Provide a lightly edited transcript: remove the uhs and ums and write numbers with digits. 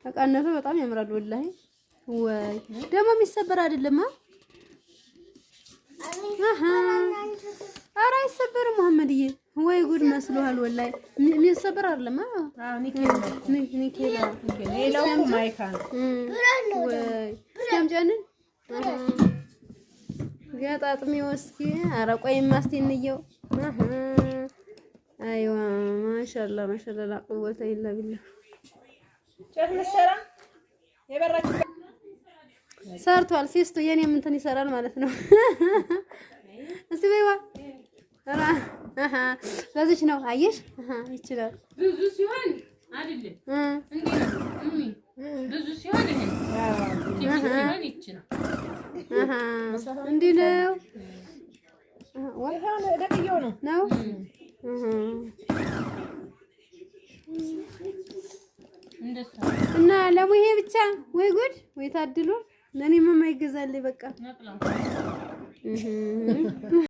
ተቃነተ በጣም ያምራል ወላሂ ወይ ደግሞ የሚሰበር አይደለም ኧረ አይሰበርም መሐመድዬ ወይ ጉድ መስሎሃል ወላሂ የሚሰበር አይደለም ኒኬላ ሌላው ማይካ ነው ወይ እስኪምጨንን ገጣጥሚ ወስኪ ኧረ ቆይማ እስኪ እንየው አይዋ ማሻአላህ ማሻአላህ ላ ቁወተ ኢላ ቢላህ ጨት መሰራ የበራች ሰርቷል ሲስቱ የኔም እንትን ይሰራል ማለት ነው እስቲ በይዋ ኧረ ለዚች ነው አየሽ ይችላል ብዙ ሲሆን አይደለም እንዴ ብዙ ሲሆን ይሄን ሲሆን ይችላል እንዴ ነው ወይሃን ደቅየው ነው እንደዛ እና ለሙ ይሄ ብቻ ወይ ጉድ ወይ ታድሎ ለኔ ማማ ይገዛልኝ በቃ ነቅላ